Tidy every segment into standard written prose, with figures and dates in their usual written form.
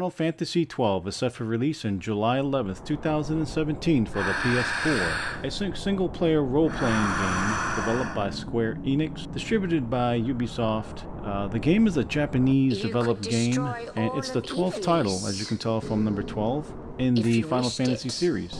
Final Fantasy XII is set for release on July 11th, 2017 for the PS4. A single-player role-playing game developed by Square Enix, distributed by Ubisoft. The game is a Japanese-developed game, and it's the 12th title, as you can tell from number 12, in the Final Fantasy series.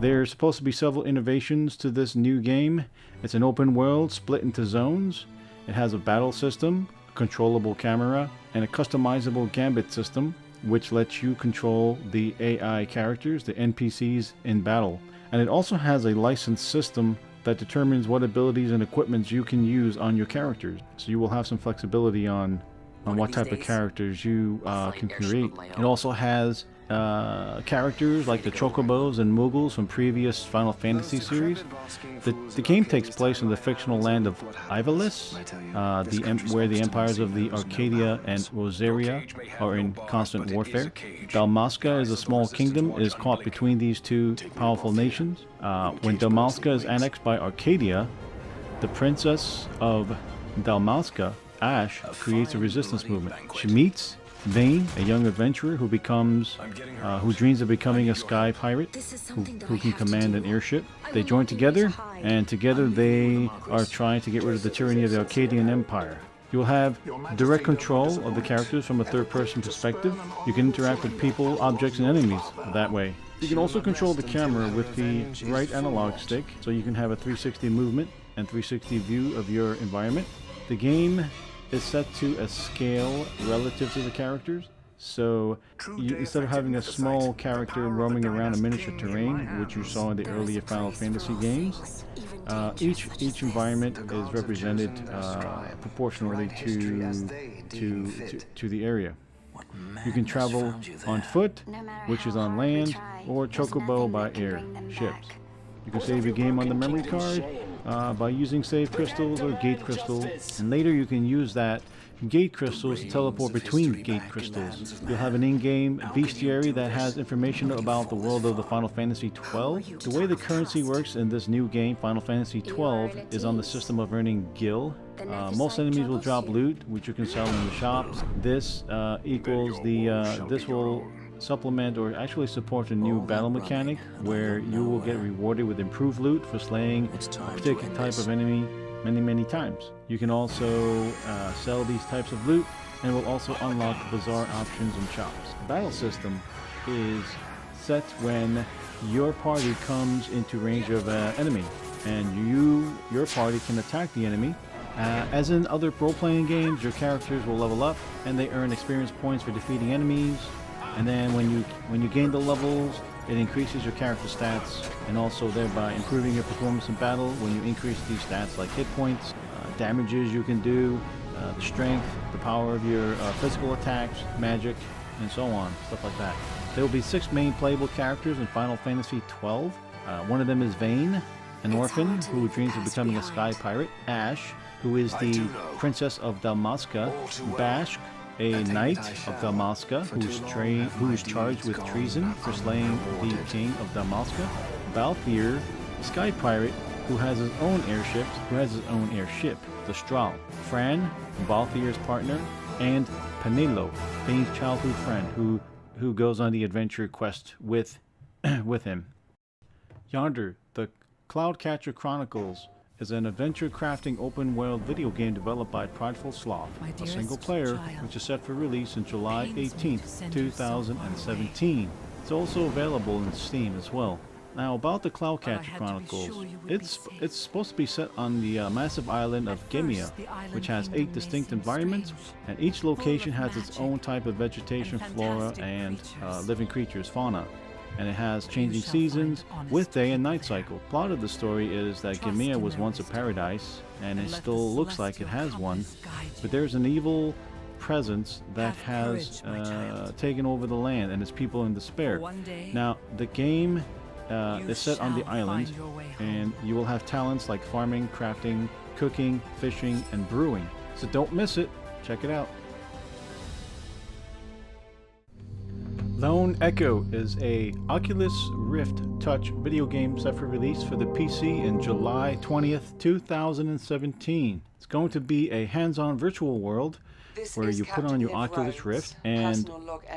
There's supposed to be several innovations to this new game. It's an open world split into zones. It has a battle system, a controllable camera, and a customizable gambit system, which lets you control the AI characters, the NPCs, in battle. And it also has a licensed system that determines what abilities and equipments you can use on your characters. So you will have some flexibility on what type of characters you can create. It also has characters like the Chocobos and Moogles from previous Final Fantasy series. The game takes place in the fictional land of Ivalice, where the empires of the Arcadia and Rosaria are in constant warfare. Dalmasca is a small kingdom, is caught between these two powerful nations. When Dalmasca is annexed by Arcadia, the princess of Dalmasca, Ash, creates a resistance movement. She meets Vayne, a young adventurer who dreams of becoming a sky pirate who can command an airship. They join together, and together they are trying to get rid of the tyranny of the Arcadian Empire. You will have direct control of the characters from a third-person perspective. You can interact with people, objects, and enemies that way. You can also control the camera with the right analog stick, so you can have a 360 movement and 360 view of your environment. The game is set to a scale relative to the characters, so instead of having a small character roaming around a miniature terrain, which you saw in the earlier Final Fantasy games, each environment is represented proportionally to the area. You can travel on foot, which is on land, or Chocobo by air, ships. You can save your game on the memory card by using save crystals or gate crystals, and later you can use that gate crystals to teleport between gate crystals. You'll have an in-game bestiary that has information about the world of the Final Fantasy XII. The way the currency works in this new game, Final Fantasy XII, is on the system of earning gil. Most enemies will drop loot, which you can sell in the shops. This this will supplement or actually support a new battle mechanic where you will get rewarded with improved loot for slaying a particular type of enemy many times. You can also sell these types of loot, and it will also unlock bizarre options and shops. The battle system is set when your party comes into range of an enemy, and your party can attack the enemy. As in other role-playing games, your characters will level up, and they earn experience points for defeating enemies. And then when you gain the levels, it increases your character stats, and also thereby improving your performance in battle when you increase these stats like hit points, damages you can do, the strength, the power of your physical attacks, magic, and so on, stuff like that. There will be 6 main playable characters in Final Fantasy XII. One of them is Vayne, an orphan who dreams of becoming a sky pirate. Ash, who is the princess of Dalmasca. Bashk, a knight of Dalmasca who is charged with treason for slaying the king of Dalmasca. Balthier, a sky pirate who has his own airship, the Strahl. Fran, Balthier's partner, and Penelo, Vayne's childhood friend who goes on the adventure quest with him. Yonder, the Cloudcatcher Chronicles, is an adventure crafting open world video game developed by Prideful Sloth, a single player, which is set for release on July 18th, 2017. It's also available in Steam as well. Now about the Cloudcatcher Chronicles, it's supposed to be set on the massive island of Gemia, which has 8 distinct environments, and each location has its own type of vegetation, flora, and living creatures, fauna. And it has changing seasons with day and night cycle. Plot of the story is that Gemia was once a paradise, and it still looks like it has one, but there's an evil presence that has taken over the land and its people in despair. Now the game is set on the island, and you will have talents like farming, crafting, cooking, fishing, and brewing. So don't miss it. Check it out. Lone Echo is a Oculus Rift Touch video game set for release for the PC in July 20th, 2017. It's going to be a hands-on virtual world where you put on your Oculus Rift and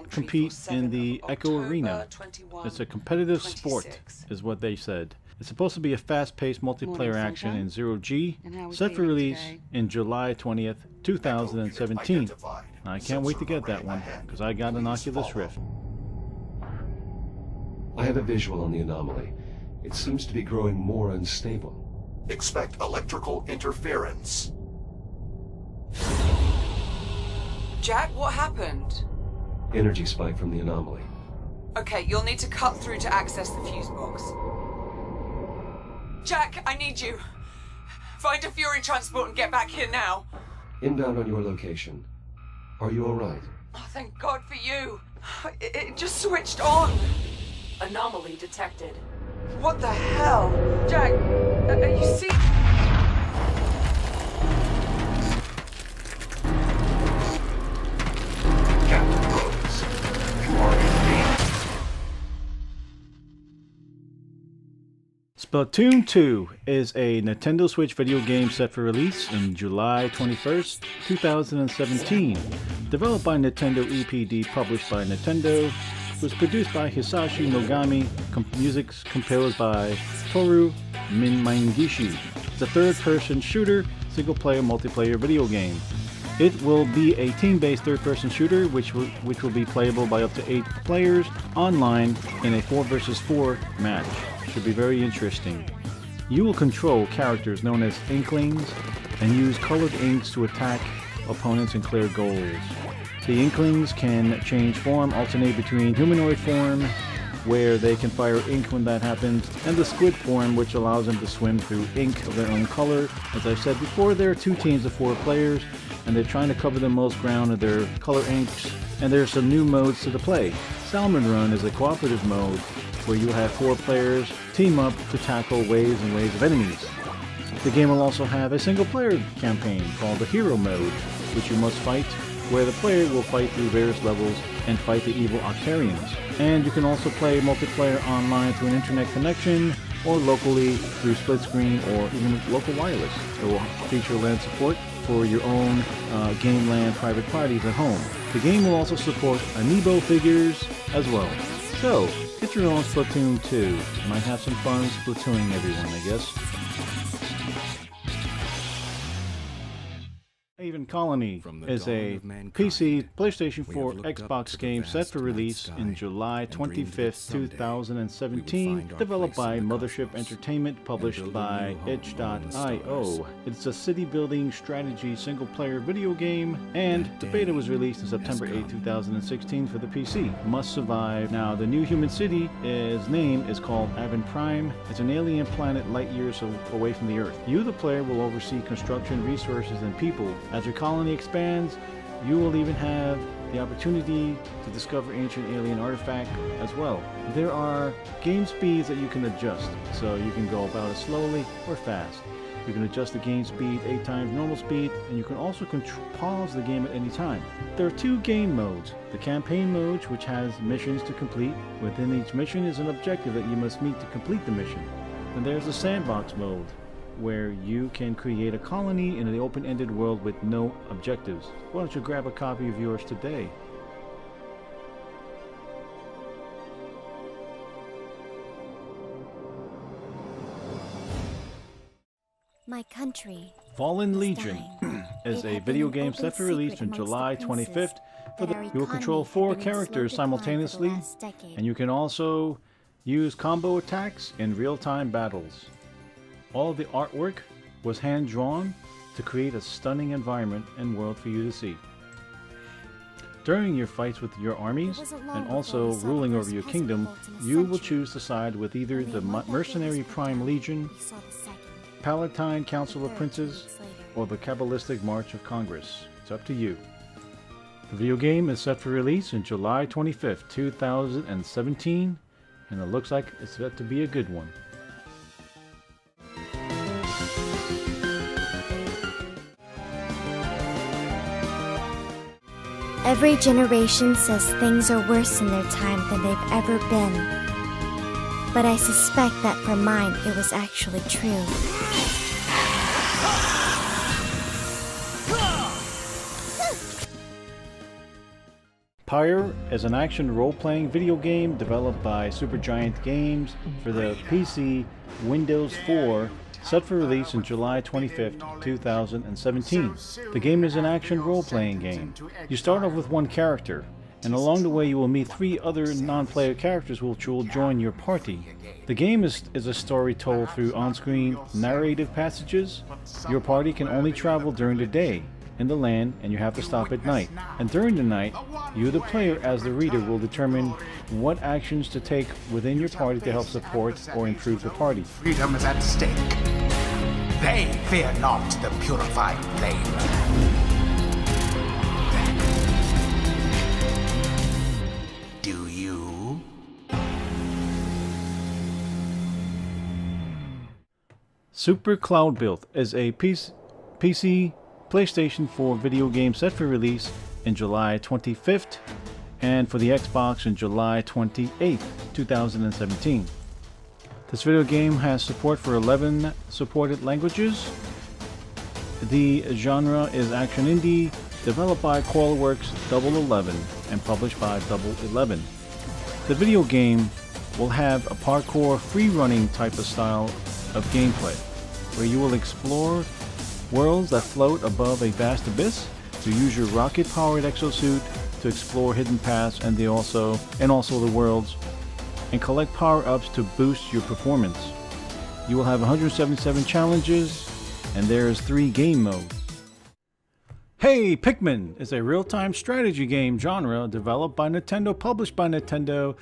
compete in the Echo Arena. It's a competitive sport, is what they said. It's supposed to be a fast-paced multiplayer action in 0G, set for release in July 20th, 2017. I can't wait to get that one, because I got an Oculus Rift. I have a visual on the anomaly. It seems to be growing more unstable. Expect electrical interference. Jack, what happened? Energy spike from the anomaly. Okay, you'll need to cut through to access the fuse box. Jack, I need you. Find a Fury transport and get back here now. Inbound on your location. Are you alright? Oh, thank God for you. It just switched on. Anomaly detected. What the hell? Jack, are you see? Captain Rose, you are in. Splatoon 2 is a Nintendo Switch video game set for release in July 21st, 2017. Developed by Nintendo EPD, published by Nintendo, was produced by Hisashi Nogami, music composed by Toru Minmangishi. It's a third-person shooter, single-player, multiplayer video game. It will be a team-based third-person shooter, which will be playable by up to 8 players online in a 4 versus 4 match. Should be very interesting. You will control characters known as Inklings and use colored inks to attack opponents and clear goals. The Inklings can change form, alternate between humanoid form, where they can fire ink when that happens, and the squid form, which allows them to swim through ink of their own color. As I said before, there are 2 teams of 4 players, and they're trying to cover the most ground of their color inks, and there are some new modes to the play. Salmon Run is a cooperative mode, where you have 4 players team up to tackle waves and waves of enemies. The game will also have a single-player campaign called the Hero Mode, which you must fight, where the player will fight through various levels and fight the evil Octarians. And you can also play multiplayer online through an internet connection, or locally through split screen, or even local wireless. It will feature LAN support for your own game LAN private parties at home. The game will also support amiibo figures as well. So, get your own Splatoon 2. Might have some fun Splatooning everyone, I guess. Haven Colony is a PC, PlayStation 4, Xbox game set for release in July 25th, 2017, developed by Mothership Entertainment, published by itch.io. It's a city-building strategy single-player video game, and the beta was released on September 8, 2016 for the PC. Must survive. Now, the new human city, name is called Avon Prime. It's an alien planet light years away from the Earth. You, the player, will oversee construction, resources, and people. As your colony expands, you will even have the opportunity to discover ancient alien artifact as well. There are game speeds that you can adjust, so you can go about it slowly or fast. You can adjust the game speed 8 times normal speed, and you can also pause the game at any time. There are 2 game modes. The campaign mode, which has missions to complete. Within each mission is an objective that you must meet to complete the mission. Then there's the sandbox mode, where you can create a colony in an open-ended world with no objectives. Why don't you grab a copy of yours today? My country. Fallen Legion is a video game set for release on July 25th. You will control 4 characters simultaneously, and you can also use combo attacks in real-time battles. All of the artwork was hand-drawn to create a stunning environment and world for you to see. During your fights with your armies, and also ruling over your kingdom, you will choose to side with either the Mercenary Prime Legion, Palatine Council of Princes, or the Kabbalistic March of Congress. It's up to you. The video game is set for release on July 25th, 2017, and it looks like it's set to be a good one. Every generation says things are worse in their time than they've ever been. But I suspect that for mine, it was actually true. Pyre is an action role-playing video game developed by Supergiant Games for the PC, Windows 4, set for release on July 25th, 2017. The game is an action role-playing game. You start off with one character, and along the way you will meet 3 other non-player characters which will join your party. The game is a story told through on-screen narrative passages. Your party can only travel during the day in the land, and you have to stop at night. And during the night, you, the player, as the reader, will determine what actions to take within your party to help support or improve the party. Freedom is at stake. They fear not the purified flame. Do you? Super Cloud Build is a PC PlayStation 4 video game set for release in July 25th and for the Xbox in July 28th, 2017. This video game has support for 11 supported languages. The genre is action indie, developed by CoralWorks 11 and published by 11. The video game will have a parkour free-running type of style of gameplay, where you will explore worlds that float above a vast abyss, to use your rocket-powered exosuit to explore hidden paths and also the worlds, and collect power-ups to boost your performance. You will have 177 challenges, and there's 3 game modes. Hey, Pikmin is a real-time strategy game genre developed by Nintendo, published by Nintendo,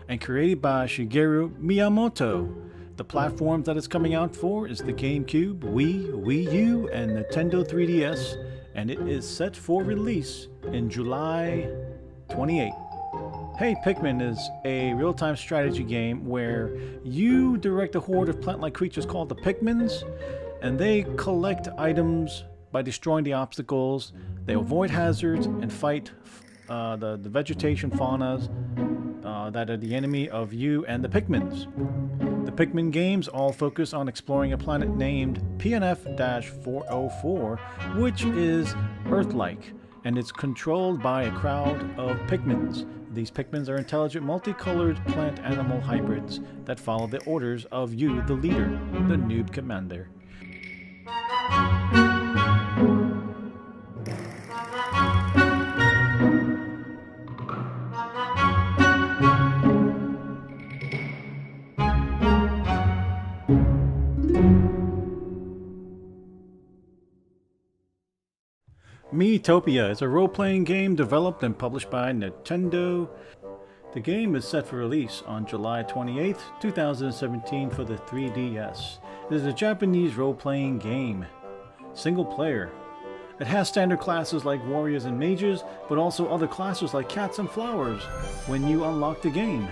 and created by Shigeru Miyamoto. The platforms that it's coming out for is the GameCube, Wii, Wii U, and Nintendo 3DS, and it is set for release in July 28. Hey, Pikmin is a real-time strategy game where you direct a horde of plant-like creatures called the Pikmins, and they collect items by destroying the obstacles. They avoid hazards and fight the vegetation faunas that are the enemy of you and the Pikmins. The Pikmin games all focus on exploring a planet named PNF-404, which is Earth-like, and it's controlled by a crowd of Pikmins. These Pikmins are intelligent, multicolored plant-animal hybrids that follow the orders of you, the leader, the noob commander. Miitopia is a role-playing game developed and published by Nintendo. The game is set for release on July 28th, 2017 for the 3DS. It is a Japanese role-playing game. Single player. It has standard classes like warriors and mages, but also other classes like cats and flowers when you unlock the game.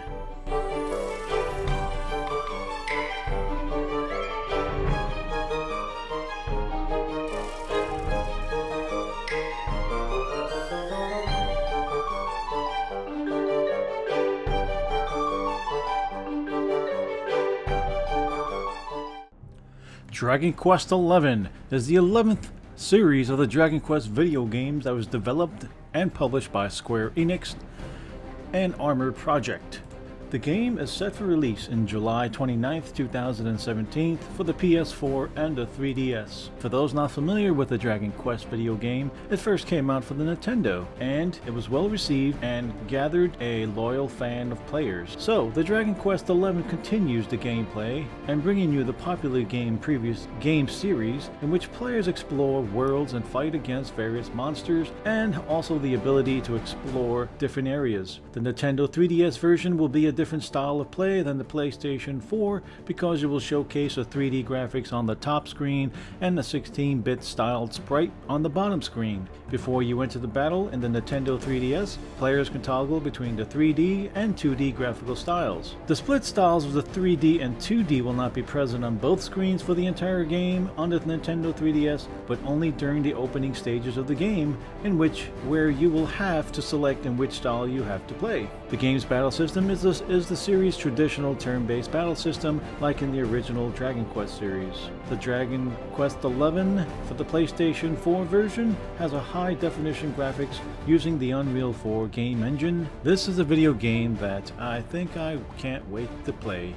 Dragon Quest XI is the 11th series of the Dragon Quest video games that was developed and published by Square Enix and Armored Project. The game is set for release in July 29th, 2017 for the PS4 and the 3DS. For those not familiar with the Dragon Quest video game, it first came out for the Nintendo, and it was well received and gathered a loyal fan of players. So, the Dragon Quest XI continues the gameplay and bringing you the popular previous game series in which players explore worlds and fight against various monsters, and also the ability to explore different areas. The Nintendo 3DS version will be a different style of play than the PlayStation 4 because it will showcase the 3D graphics on the top screen and the 16-bit styled sprite on the bottom screen. Before you enter the battle in the Nintendo 3DS, players can toggle between the 3D and 2D graphical styles. The split styles of the 3D and 2D will not be present on both screens for the entire game on the Nintendo 3DS, but only during the opening stages of the game, where you will have to select in which style you have to play. The game's battle system is is the series' traditional turn-based battle system like in the original Dragon Quest series. The Dragon Quest XI for the PlayStation 4 version has a high-definition graphics using the Unreal 4 game engine. This is a video game that I think I can't wait to play.